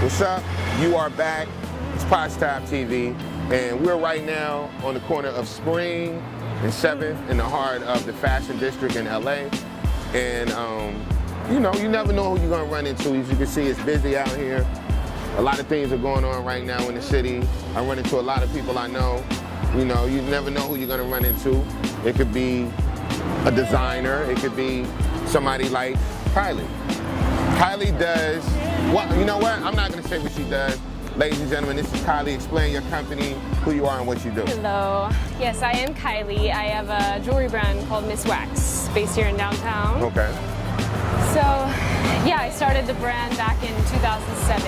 What's up? You are back. It's Posh Time TV, and we're right now on the corner of Spring and 7th in the heart of the Fashion District in LA. And you know, you never know who you're gonna run into. As you can see, it's busy out here. A lot of things are going on right now in the city. I run into a lot of people I know. You know, you never know who you're gonna run into. It could be a designer. It could be somebody like Kylee. Kylee does, what? You know what? I'm not gonna say what she does. Ladies and gentlemen, this is Kylee. Explain your company, who you are, and what you do. Hello. Yes, I am Kylee. I have a jewelry brand called Miss Wax, based here in downtown. Okay. So, yeah, I started the brand back in 2007,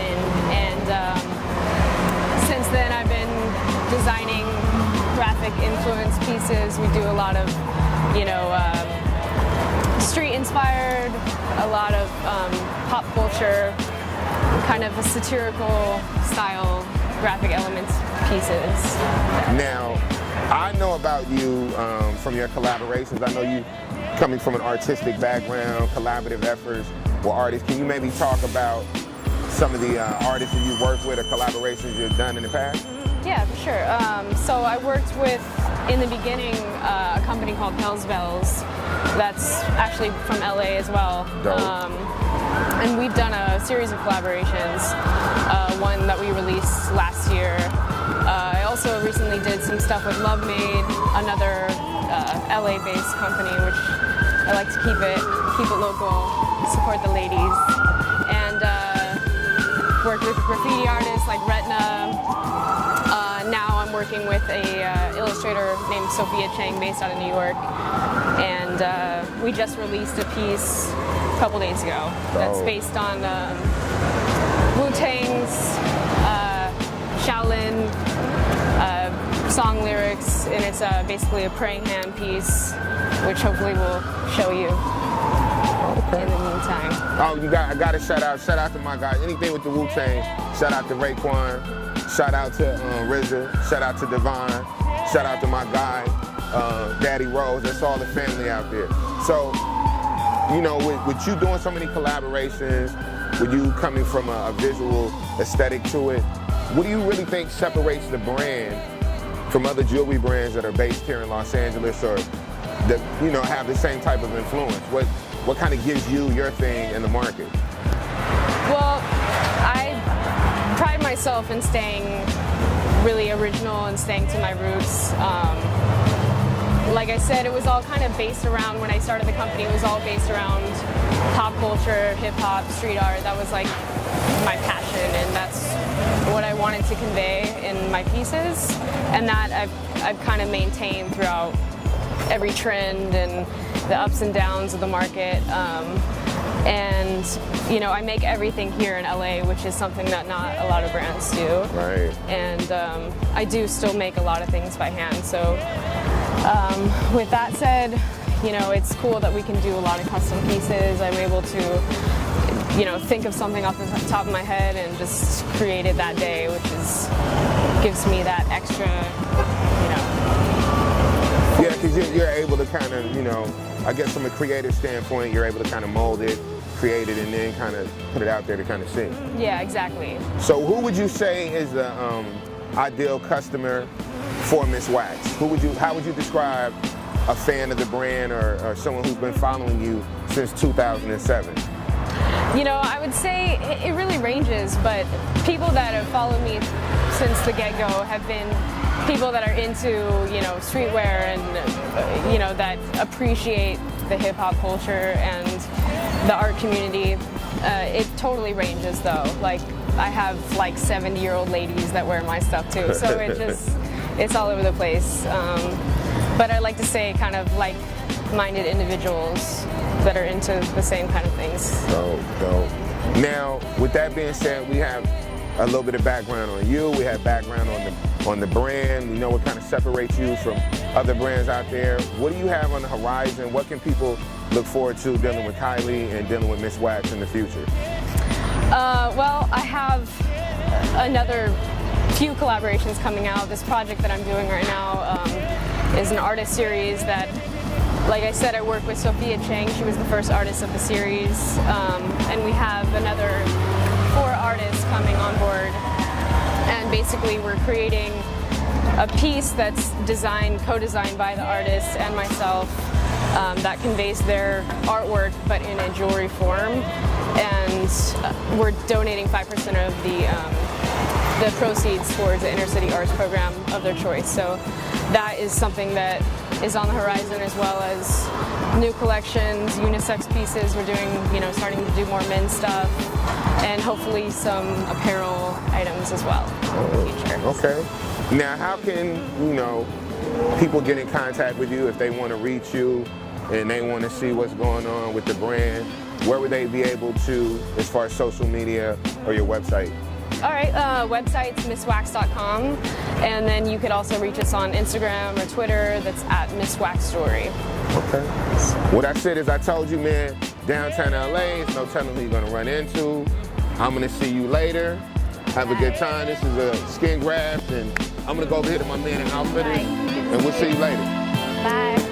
and since then I've been designing graphic influence pieces. We do a lot of, you know, street-inspired, a lot of pop culture, kind of a satirical style graphic elements pieces. Now, I know about you from your collaborations. I know you coming from an artistic background, collaborative efforts with artists. Can you maybe talk about some of the artists that you work with or collaborations you've done in the past? Yeah, for sure. So I worked with, in the beginning, a company called Hells Bells. That's actually from LA as well. Dope. And we've done a series of collaborations, one that we released last year. I also recently did some stuff with Love Made, another LA-based company, which I like to keep it local, support the ladies, and worked with graffiti artists like Retna. Now I'm working with a illustrator named Sophia Chang, based out of New York, and we just released a piece a couple days ago that's based on Wu-Tang's Shaolin song lyrics, and it's basically a praying hand piece, which hopefully will show you in the meantime. Oh, I got to shout out to my guys. Anything with the Wu-Tang, shout out to Raekwon. Shout out to RZA, shout out to Devon, shout out to my guy, Daddy Rose. That's all the family out there. So, you know, with you doing so many collaborations, with you coming from a visual aesthetic to it, what do you really think separates the brand from other jewelry brands that are based here in Los Angeles or that, you know, have the same type of influence? What kind of gives you your thing in the market? Well, I pride myself in staying really original and staying to my roots. Like I said, it was all kind of based around, when I started the company, it was all based around pop culture, hip hop, street art. That was like my passion, and that's what I wanted to convey in my pieces, and that I've kind of maintained throughout every trend and the ups and downs of the market. And, you know, I make everything here in LA, which is something that not a lot of brands do. Right. And I do still make a lot of things by hand. So with that said, you know, it's cool that we can do a lot of custom pieces. I'm able to, you know, think of something off the top of my head and just create it that day, which gives me that extra, you know. Yeah, because you're able to kind of, you know, I guess from a creative standpoint, you're able to kind of mold it, create it, and then kind of put it out there to kind of see. Yeah, exactly. So who would you say is the ideal customer for Miss Wax? How would you describe a fan of the brand or someone who's been following you since 2007? You know, I would say it really ranges, but people that have followed me since the get-go have been people that are into, you know, streetwear and, you know, that appreciate the hip-hop culture and the art community. It totally ranges, though. Like, I have like 70-year-old ladies that wear my stuff too, so it's all over the place. But I like to say kind of like-minded individuals that are into the same kind of things. Dope. Now, with that being said, we have a little bit of background on you. We have background on the brand. We know what kind of separates you from other brands out there. What do you have on the horizon? What can people look forward to dealing with Kylee and dealing with Miss Wax in the future? Well, I have another few collaborations coming out. This project that I'm doing right now is an artist series that, like I said, I work with Sophia Chang. She was the first artist of the series, and we have another 4 artists coming on basically we're creating a piece that's co-designed by the artist and myself, that conveys their artwork but in a jewelry form, and we're donating 5% of the proceeds towards the inner city arts program of their choice. So that is something that is on the horizon, as well as new collections, unisex pieces. We're doing, starting to do more men's stuff, and hopefully some apparel items as well in the future. Okay. Now, how can, people get in contact with you if they want to reach you and they want to see what's going on with the brand? Where would they be able to, as far as social media or your website? All right, website's misswax.com, and then you could also reach us on Instagram or Twitter. That's at Miss Wax Jewelry. Okay. What I said is, I told you, man, downtown LA, there's no telling who you're gonna run into. I'm gonna see you later. Have a good time. This is a skin graft, and I'm gonna go over here to my man in Outfitters, and we'll see you later. Bye.